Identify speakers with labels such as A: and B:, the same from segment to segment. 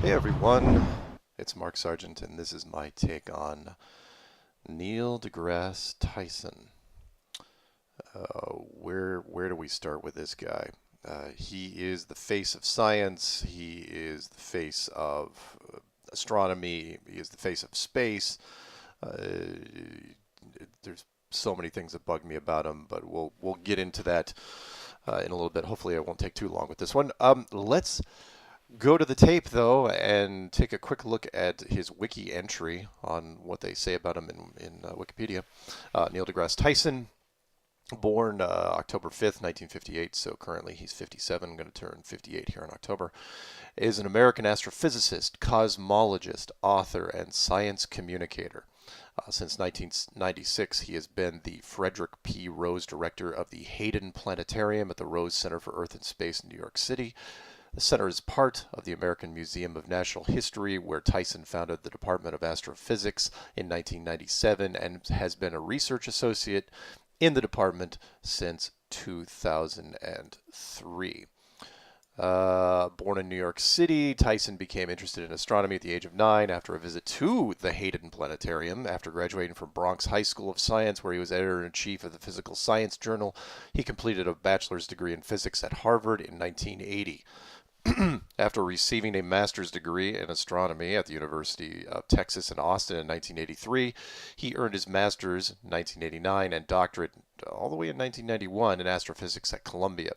A: Hey everyone, it's Mark Sargent, and this is my take on Neil deGrasse Tyson. Where do we start with this guy? He is the face of science. He is the face of astronomy. He is the face of space. There's so many things that bug me about him, but we'll get into that in a little bit. Hopefully, I won't take too long with this one. Let's go to the tape, though, and take a quick look at his wiki entry on what they say about him in Wikipedia. Neil deGrasse Tyson, born October 5th, 1958, so currently he's 57, going to turn 58 here in October, is an American astrophysicist, cosmologist, author, and science communicator. Since 1996, he has been the Frederick P. Rose Director of the Hayden Planetarium at the Rose Center for Earth and Space in New York City. The center is part of the American Museum of Natural History, where Tyson founded the Department of Astrophysics in 1997 and has been a research associate in the department since 2003. Born in New York City, Tyson became interested in astronomy at the age of 9 after a visit to the Hayden Planetarium. After graduating from Bronx High School of Science, where he was editor-in-chief of the Physical Science Journal, he completed a bachelor's degree in physics at Harvard in 1980. After receiving a master's degree in astronomy at the University of Texas in Austin in 1983, he earned his master's in 1989 and doctorate all the way in 1991 in astrophysics at Columbia.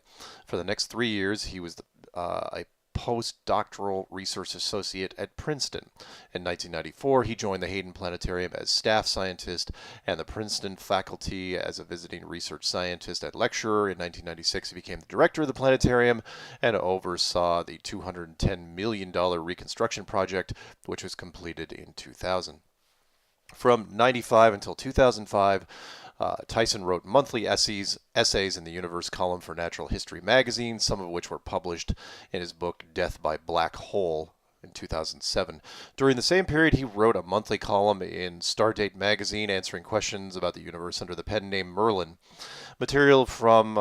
A: For the next 3 years, he was a postdoctoral research associate at Princeton. In 1994, he joined the Hayden Planetarium as staff scientist and the Princeton faculty as a visiting research scientist and lecturer. In 1996, he became the director of the planetarium and oversaw the $210 million reconstruction project, which was completed in 2000. From 95 until 2005, Tyson wrote monthly essays in the Universe column for Natural History magazine, some of which were published in his book Death by Black Hole in 2007. During the same period, he wrote a monthly column in Stardate magazine answering questions about the universe under the pen name Merlin. Material from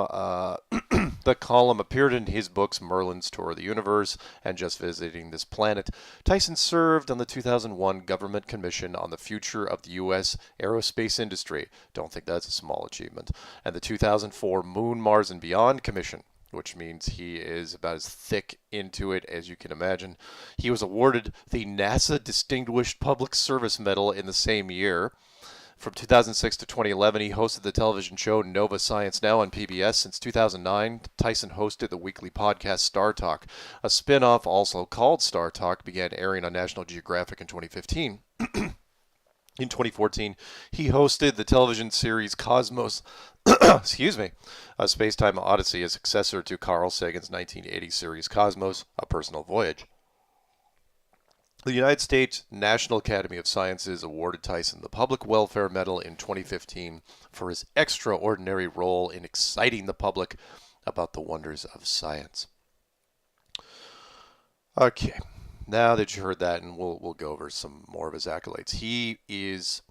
A: the column appeared in his books Merlin's Tour of the Universe and Just Visiting This Planet. Tyson served on the 2001 Government Commission on the Future of the U.S. Aerospace Industry. Don't think that's a small achievement. And the 2004 Moon, Mars, and Beyond Commission, which means he is about as thick into it as you can imagine. He was awarded the NASA Distinguished Public Service Medal in the same year. From 2006 to 2011, he hosted the television show Nova Science Now on PBS. Since 2009, Tyson hosted the weekly podcast Star Talk. A spin-off, also called Star Talk, began airing on National Geographic in 2015. In 2014, he hosted the television series Cosmos, excuse me, a Space-Time Odyssey, a successor to Carl Sagan's 1980 series Cosmos, A Personal Voyage. The United States National Academy of Sciences awarded Tyson the Public Welfare Medal in 2015 for his extraordinary role in exciting the public about the wonders of science. Okay, now that you heard that, and we'll go over some more of his accolades. He is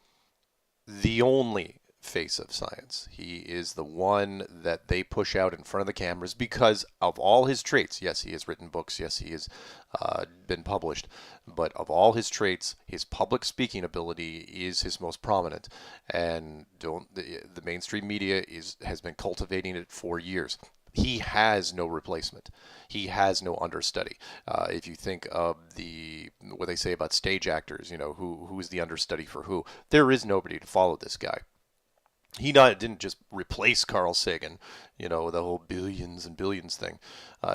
A: the only face of science. He is the one that they push out in front of the cameras because of all his traits. Yes, he has written books. Yes, he has been published. But of all his traits, his public speaking ability is his most prominent. And the mainstream media has been cultivating it for years. He has no replacement. He has no understudy. If you think of what they say about stage actors, who's the understudy for who, there is nobody to follow this guy. He didn't just replace Carl Sagan, the whole billions and billions thing.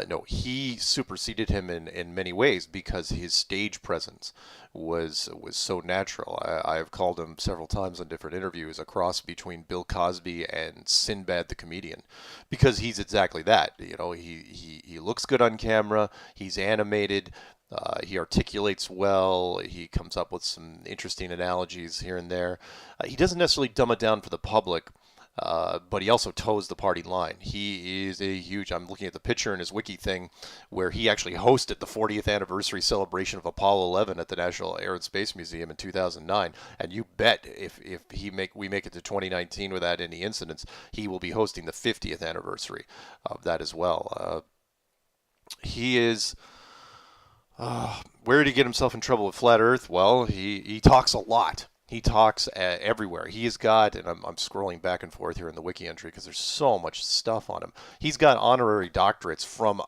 A: No, he superseded him in many ways because his stage presence was so natural. I've called him several times on different interviews a cross between Bill Cosby and Sinbad the comedian, because he's exactly that. He looks good on camera. He's animated. He articulates well. He comes up with some interesting analogies here and there. He doesn't necessarily dumb it down for the public, but he also toes the party line. He is a huge... I'm looking at the picture in his wiki thing where he actually hosted the 40th anniversary celebration of Apollo 11 at the National Air and Space Museum in 2009. And you bet if we make it to 2019 without any incidents, he will be hosting the 50th anniversary of that as well. He is... Where did he get himself in trouble with flat Earth? Well, he talks a lot. He talks everywhere. He has got, and I'm scrolling back and forth here in the wiki entry because there's so much stuff on him. He's got honorary doctorates from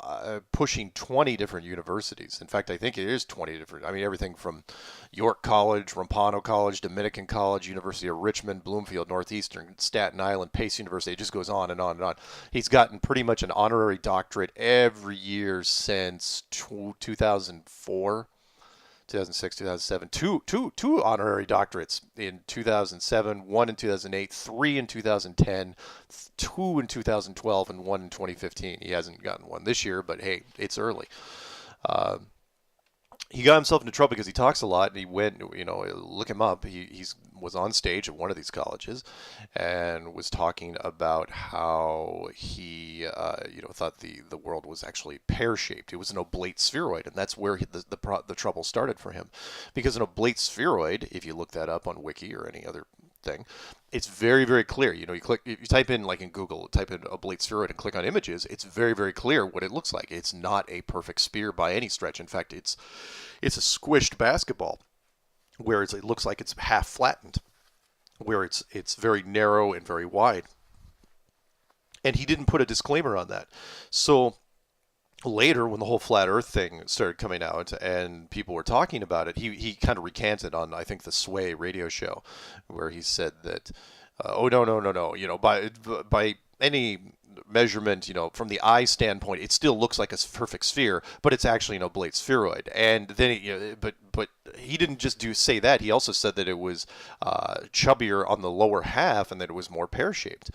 A: pushing 20 different universities. In fact, I think it is 20 different. I mean, everything from York College, Rampano College, Dominican College, University of Richmond, Bloomfield, Northeastern, Staten Island, Pace University. It just goes on and on and on. He's gotten pretty much an honorary doctorate every year since 2004. 2006, 2007, two honorary doctorates in 2007, one in 2008, three in 2010, two in 2012, and one in 2015. He hasn't gotten one this year, but hey, it's early. Uh, he got himself into trouble because he talks a lot, and he went, look him up. He was on stage at one of these colleges and was talking about how he, thought the world was actually pear-shaped. It was an oblate spheroid, and that's where the trouble started for him. Because an oblate spheroid, if you look that up on Wiki or any other thing, it's very, very clear. You type in, like in Google, type in oblate spheroid and click on images. It's very, very clear what it looks like. It's not a perfect sphere by any stretch. In fact, it's a squished basketball, where it looks like it's half flattened, where it's very narrow and very wide. And he didn't put a disclaimer on that. So later, when the whole flat Earth thing started coming out and people were talking about it, he kind of recanted on, I think, the Sway radio show, where he said that, oh, no, by any measurement, from the eye standpoint, it still looks like a perfect sphere, but it's actually an oblate spheroid. And then, but he didn't just say that. He also said that it was chubbier on the lower half and that it was more pear-shaped.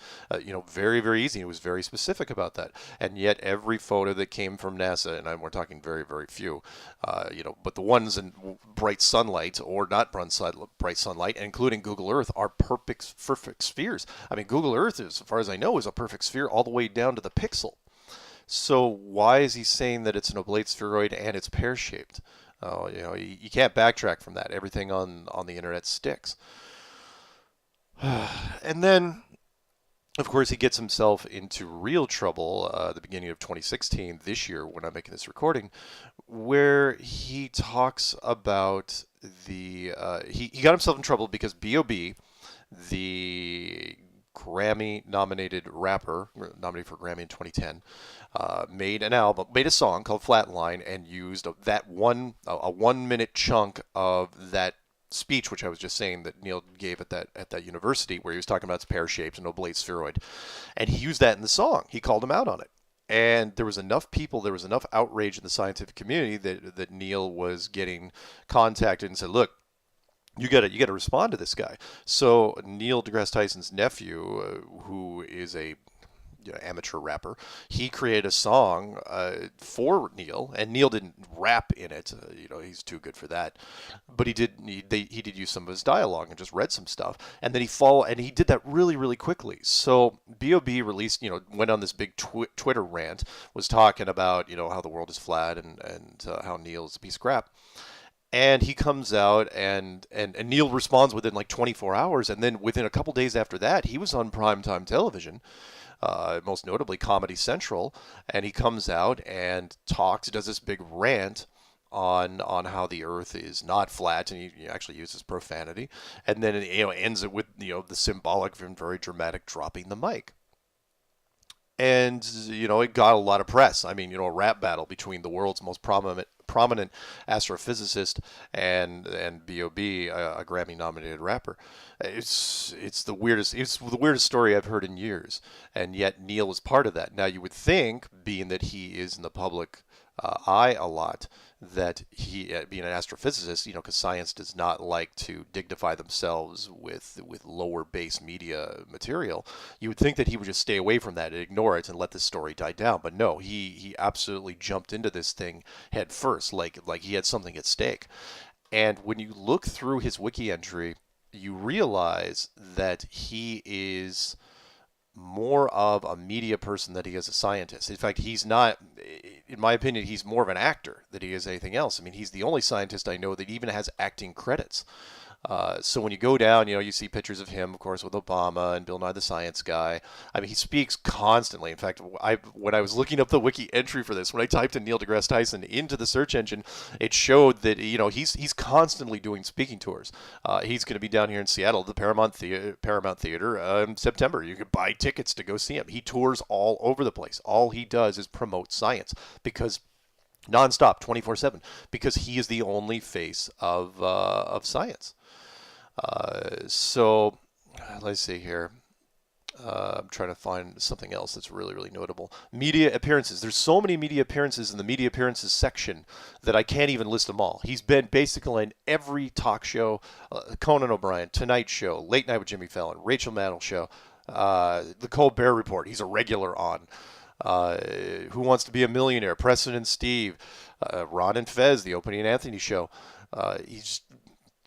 A: Very, very easy. He was very specific about that. And yet, every photo that came from NASA, and we're talking very, very few, but the ones in bright sunlight or not bright sunlight, including Google Earth, are perfect spheres. I mean, Google Earth, as far as I know, is a perfect sphere all the way down to the pixel. So why is he saying that it's an oblate spheroid and it's pear-shaped? You can't backtrack from that. Everything on the internet sticks. And then, of course, he gets himself into real trouble at the beginning of 2016, this year, when I'm making this recording, where he talks about he got himself in trouble because B.O.B., the Grammy-nominated rapper, nominated for Grammy in 2010, made a song called Flatline, and used a 1-minute chunk of that speech, which I was just saying that Neil gave at that university, where he was talking about its pear-shaped and oblate spheroid, and he used that in the song. He called him out on it. And there was enough outrage in the scientific community that Neil was getting contacted and said, look, you got to respond to this guy. So Neil deGrasse Tyson's nephew, who is a amateur rapper, he created a song for Neil, and Neil didn't rap in it. He's too good for that. But he did use some of his dialogue and just read some stuff, and then he did that really, really quickly. So B.O.B. released, went on this big Twitter rant, was talking about how the world is flat and how Neil is a piece of crap. And he comes out, and Neil responds within like 24 hours. And then within a couple days after that, he was on primetime television, most notably Comedy Central. And he comes out and does this big rant on how the Earth is not flat, and he actually uses profanity. And then ends it with the symbolic and very dramatic dropping the mic. And it got a lot of press. I mean, a rap battle between the world's most prominent astrophysicist and B.O.B., a Grammy-nominated rapper. It's the weirdest story I've heard in years, and yet Neil is part of that. Now, you would think, being that he is in the public eye a lot, that he, being an astrophysicist, because science does not like to dignify themselves with lower base media material, you would think that he would just stay away from that and ignore it and let this story die down. But no, he absolutely jumped into this thing head first, like he had something at stake. And when you look through his wiki entry, you realize that he is more of a media person than he is a scientist. In fact, he's not, in my opinion, he's more of an actor than he is anything else. I mean, he's the only scientist I know that even has acting credits. So when you go down, you see pictures of him, of course, with Obama and Bill Nye the Science Guy. I mean, he speaks constantly. In fact, when I was looking up the wiki entry for this, when I typed in Neil deGrasse Tyson into the search engine, it showed that he's constantly doing speaking tours. He's going to be down here in Seattle, the Paramount Theater, in September. You could buy tickets to go see him. He tours all over the place. All he does is promote science because nonstop, 24/7, because he is the only face of science. So let's see here. I'm trying to find something else that's really, really notable. Media appearances. There's so many media appearances in the media appearances section that I can't even list them all. He's been basically in every talk show, Conan O'Brien, Tonight Show, Late Night with Jimmy Fallon, Rachel Maddow Show, The Colbert Report. He's a regular on. Who Wants to Be a Millionaire? Preston and Steve, Ron and Fez, The Opie and Anthony Show. He's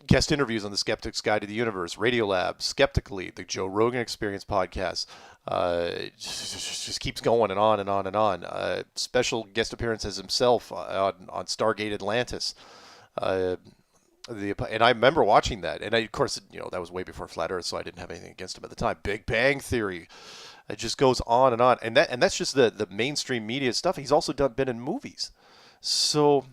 A: guest interviews on the Skeptic's Guide to the Universe, Radiolab, Skeptically, the Joe Rogan Experience podcast. Just keeps going and on and on and on. Special guest appearances himself on Stargate Atlantis. And I remember watching that, and of course, that was way before Flat Earth, so I didn't have anything against him at the time. Big Bang Theory. It just goes on, and that's just the mainstream media stuff. He's also been in movies, so.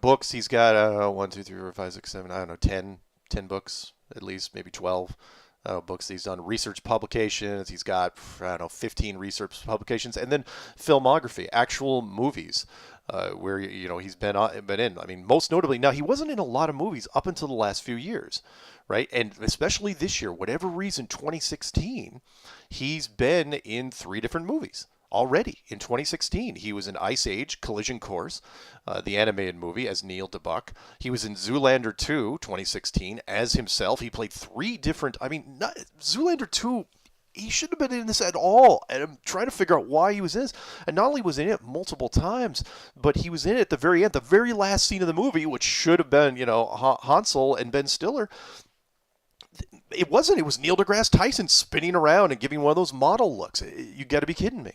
A: Books, he's got, I don't know, 1, 2, 3, 4, 5, 6, 7, I don't know, 10 books, at least, maybe 12 books he's done. Research publications, he's got, I don't know, 15 research publications, and then filmography, actual movies, where, he's been in. I mean, most notably, now, he wasn't in a lot of movies up until the last few years, right? And especially this year, whatever reason, 2016, he's been in 3 different movies. Already in 2016, he was in Ice Age: Collision Course, the animated movie, as Neil DeBuck. He was in Zoolander 2, 2016, as himself. He played 3 different. I mean, Zoolander 2. He shouldn't have been in this at all, and I'm trying to figure out why he was in this. And not only was he in it multiple times, but he was in it at the very end, the very last scene of the movie, which should have been, Hansel and Ben Stiller. It wasn't. It was Neil deGrasse Tyson spinning around and giving one of those model looks. You got to be kidding me.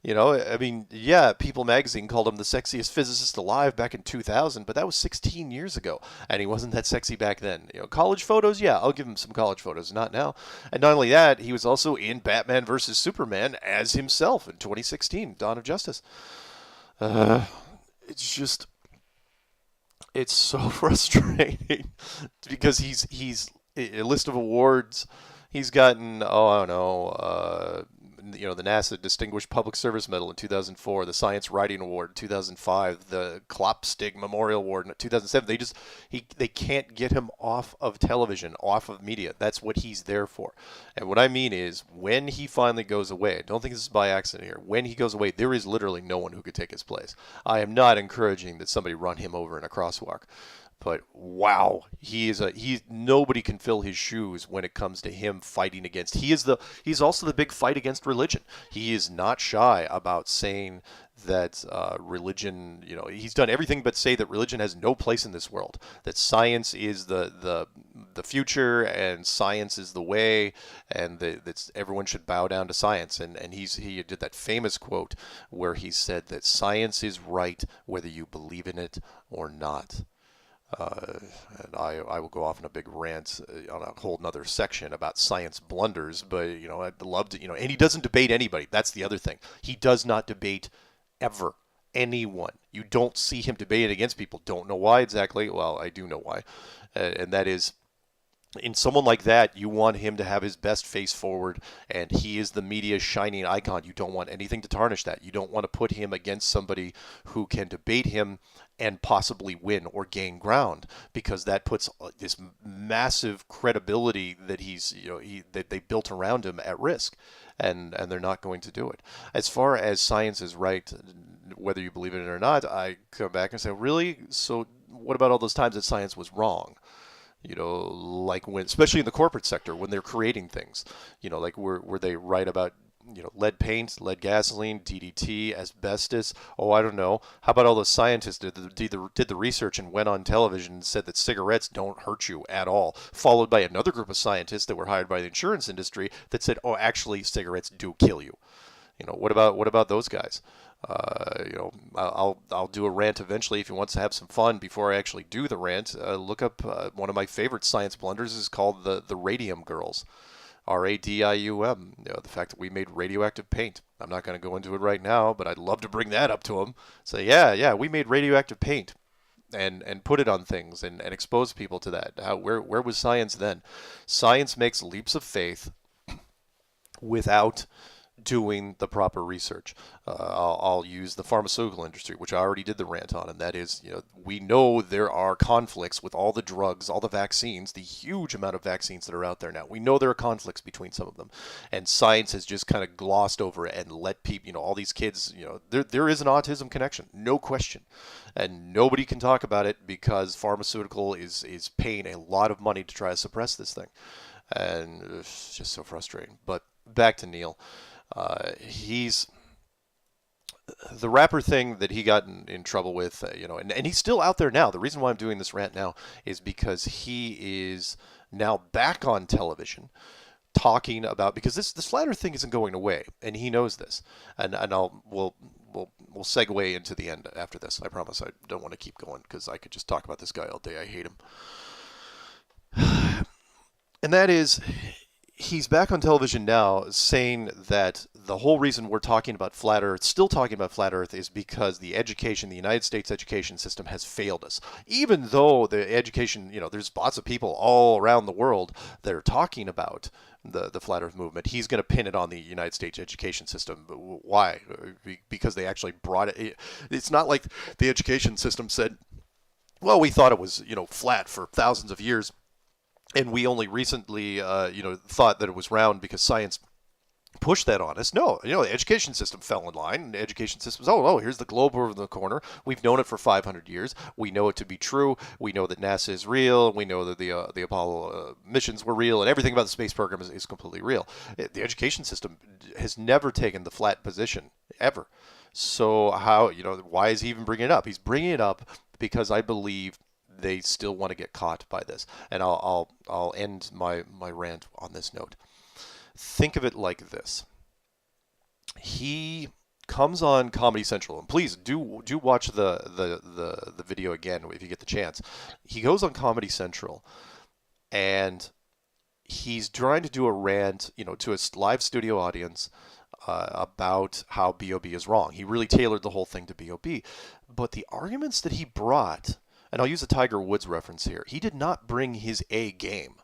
A: I mean, yeah, People magazine called him the sexiest physicist alive back in 2000, but that was 16 years ago, and he wasn't that sexy back then. College photos, yeah, I'll give him some college photos, not now. And not only that, he was also in Batman vs. Superman as himself in 2016, Dawn of Justice. It's so frustrating because he's a list of awards. He's gotten, I don't know, the NASA Distinguished Public Service Medal in 2004, the Science Writing Award in 2005, the Klopstig Memorial Award in 2007. They can't get him off of television, off of media. That's what he's there for. And what I mean is, when he finally goes away, I don't think this is by accident here, when he goes away, there is literally no one who could take his place. I am not encouraging that somebody run him over in a crosswalk. But wow, nobody can fill his shoes when it comes to him fighting against. He's also the big fight against religion. He is not shy about saying that religion, he's done everything but say that religion has no place in this world. That science is the future and science is the way, and that everyone should bow down to science. And he did that famous quote where he said that science is right whether you believe in it or not. And I will go off on a big rant on a whole nother section about science blunders, but I'd love to, and he doesn't debate anybody. That's the other thing. He does not debate ever anyone. You don't see him debating against people. Don't know why exactly. Well, I do know why, and that is, in someone like that, you want him to have his best face forward, and he is the media's shining icon. You don't want anything to tarnish that. You don't want to put him against somebody who can debate him and possibly win or gain ground, because that puts this massive credibility that that they built around him at risk, and they're not going to do it. As far as science is right, whether you believe in it or not, I come back and say, really? So what about all those times that science was wrong? Like when, especially in the corporate sector, when they're creating things, like were they right about, lead paint, lead gasoline, DDT, asbestos? Oh, I don't know. How about all those scientists did the research and went on television and said that cigarettes don't hurt you at all, followed by another group of scientists that were hired by the insurance industry that said, oh, actually, cigarettes do kill you. What about those guys? I'll do a rant eventually if he wants to have some fun. Before I actually do the rant, look up one of my favorite science blunders is called the Radium Girls, Radium. The fact that we made radioactive paint. I'm not going to go into it right now, but I'd love to bring that up to him. Say, yeah, we made radioactive paint. And put it on things and expose people to that. Where was science then? Science makes leaps of faith without doing the proper research. I'll use the pharmaceutical industry, which I already did the rant on, and that is, we know there are conflicts with all the drugs, all the vaccines, the huge amount of vaccines that are out there now. We know there are conflicts between some of them, and science has just kind of glossed over it and let people, all these kids, there is an autism connection, no question, and nobody can talk about it because pharmaceutical is paying a lot of money to try to suppress this thing, and it's just so frustrating. But back to Neil. He's the rapper thing that he got in trouble with, and he's still out there now. The reason why I'm doing this rant now is because he is now back on television talking about, because this flat earth thing isn't going away, and he knows this. And we'll segue into the end after this. I promise I don't want to keep going because I could just talk about this guy all day. I hate him. And that is, he's back on television now saying that the whole reason we're talking about flat earth, still talking about flat earth, is because the United States education system has failed us. Even though the education, there's lots of people all around the world that are talking about the flat earth movement, he's going to pin it on the United States education system. Why? Because they actually brought it. It's not like the education system said, well, we thought it was, flat for thousands of years, and we only recently, thought that it was round because science pushed that on us. No, the education system fell in line. And the education system was, here's the globe over the corner. We've known it for 500 years. We know it to be true. We know that NASA is real. We know that the Apollo missions were real, and everything about the space program is completely real. The education system has never taken the flat position, ever. So why is he even bringing it up? He's bringing it up because I believe they still want to get caught by this. And I'll end my rant on this note. Think of it like this. He comes on Comedy Central, and please do watch the video again if you get the chance. He goes on Comedy Central, and he's trying to do a rant, to a live studio audience about how BOB is wrong. He really tailored the whole thing to BOB. But the arguments that he brought, and I'll use a Tiger Woods reference here, he did not bring his A game.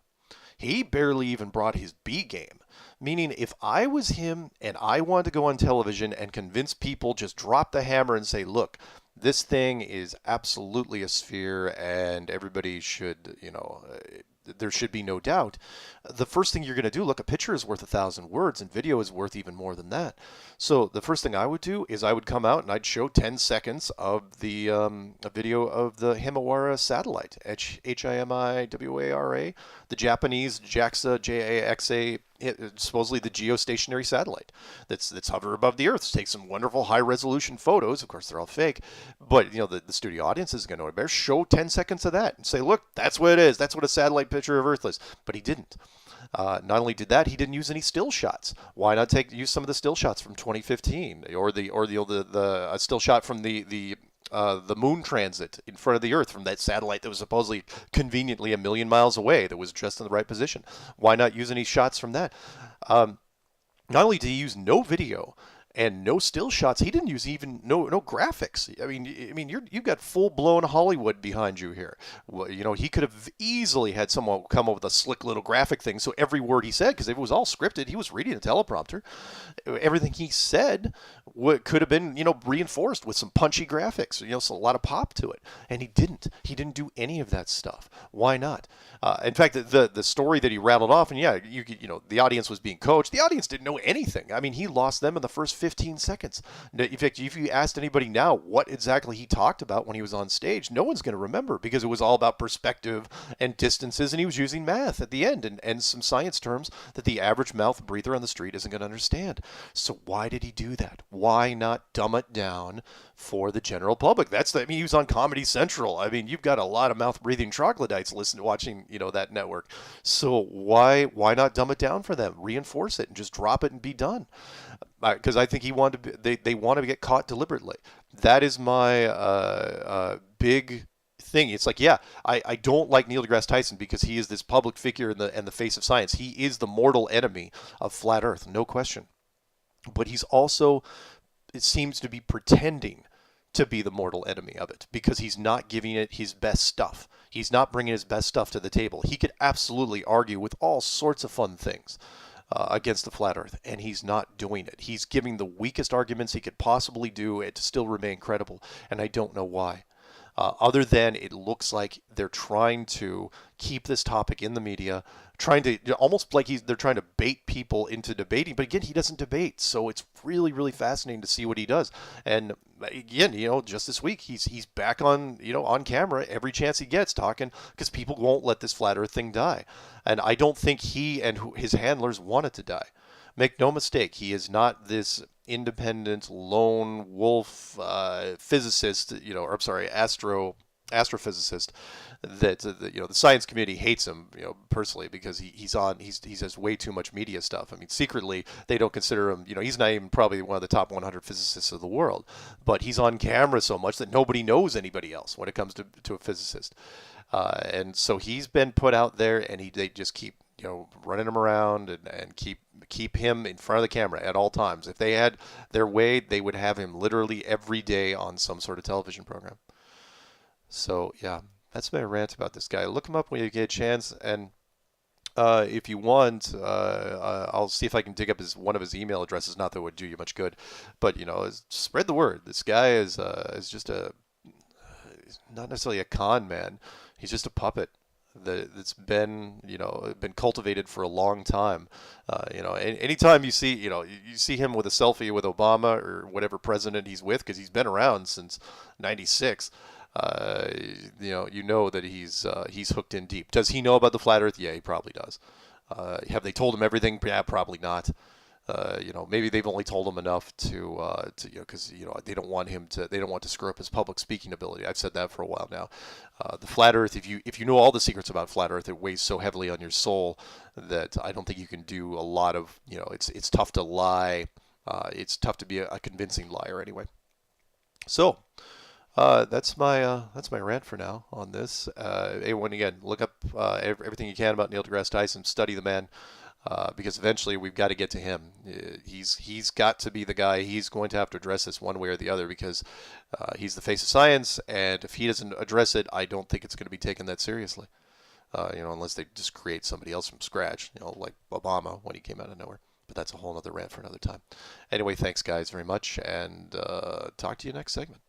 A: He barely even brought his B game. Meaning, if I was him and I wanted to go on television and convince people, just drop the hammer and say, look, this thing is absolutely a sphere and everybody should, there should be no doubt. The first thing you're going to do, look, a picture is worth 1,000 words and video is worth even more than that. So the first thing I would do is I would come out and I'd show 10 seconds of the a video of the Himawara satellite, Himawara, the Japanese JAXA, supposedly the geostationary satellite that's hover above the Earth. Take some wonderful high-resolution photos. Of course, they're all fake, but the studio audience is going to know it better. Show 10 seconds of that and say, look, that's what it is. That's what a satellite picture of Earth is. But he didn't. Not only did that, he didn't use any still shots. Why not use some of the still shots from 2015 or the still shot from the moon transit in front of the Earth from that satellite that was supposedly conveniently 1 million miles away that was just in the right position? Why not use any shots from that? Not only did he use no video and no still shots, he didn't use even no graphics. I mean, you've got full-blown Hollywood behind you here. Well, he could have easily had someone come up with a slick little graphic thing, so every word he said, because if it was all scripted, he was reading a teleprompter, everything he said could have been, reinforced with some punchy graphics, so a lot of pop to it. And he didn't. He didn't do any of that stuff. Why not? In fact, the story that he rattled off, and the audience was being coached. The audience didn't know anything. I mean, he lost them in the first 15 seconds. In fact, if you asked anybody now what exactly he talked about when he was on stage, no one's going to remember because it was all about perspective and distances, and he was using math at the end and some science terms that the average mouth breather on the street isn't going to understand. So why did he do that? Why not dumb it down for the general public? He was on Comedy Central. I mean, you've got a lot of mouth-breathing troglodytes watching, that network. So why not dumb it down for them? Reinforce it and just drop it and be done. because I think he wanted to they want to get caught deliberately. That is my big thing. It's like, yeah, I don't like Neil deGrasse Tyson because he is this public figure and the face of science. He is the mortal enemy of flat Earth, no question. But he's also, it seems to be pretending to be the mortal enemy of it because he's not giving it his best stuff. He's not bringing his best stuff to the table. He could absolutely argue with all sorts of fun things against the flat Earth, and he's not doing it. He's giving the weakest arguments he could possibly do it to still remain credible, and I don't know why. Other than it looks like they're trying to keep this topic in the media, trying to almost like they're trying to bait people into debating. But again, he doesn't debate, so it's really, really fascinating to see what he does. And again, just this week he's back on on camera every chance he gets talking because people won't let this flat Earth thing die. And I don't think he and his handlers want it to die. Make no mistake, he is not this independent lone wolf physicist, or I'm sorry, astrophysicist that the science community hates him, personally because he has way too much media stuff. I mean, secretly they don't consider him, he's not even probably one of the top 100 physicists of the world, but he's on camera so much that nobody knows anybody else when it comes to a physicist. And so he's been put out there, and they just keep running him around and keep him in front of the camera at all times. If they had their way, they would have him literally every day on some sort of television program. So yeah, that's my rant about this guy. Look him up when you get a chance, and if you want, I'll see if I can dig up one of his email addresses. Not that it would do you much good, but spread the word. This guy is just he's not necessarily a con man. He's just a puppet that's been cultivated for a long time. Anytime you see you see him with a selfie with Obama or whatever president he's with, because he's been around since '96. You know that he's hooked in deep. Does he know about the flat Earth? Yeah, he probably does. Have they told him everything? Yeah, probably not. Maybe they've only told him enough to because they don't want to screw up his public speaking ability. I've said that for a while now. The flat Earth, if you know all the secrets about flat Earth, it weighs so heavily on your soul that I don't think you can do a lot of it's tough to lie. It's tough to be a convincing liar anyway. So. That's my rant for now on this. Everyone, again, look up everything you can about Neil deGrasse Tyson. Study the man, because eventually we've got to get to him. He's got to be the guy. He's going to have to address this one way or the other because he's the face of science, and if he doesn't address it, I don't think it's going to be taken that seriously. Unless they just create somebody else from scratch, like Obama when he came out of nowhere. But that's a whole other rant for another time. Anyway, thanks guys very much, and talk to you next segment.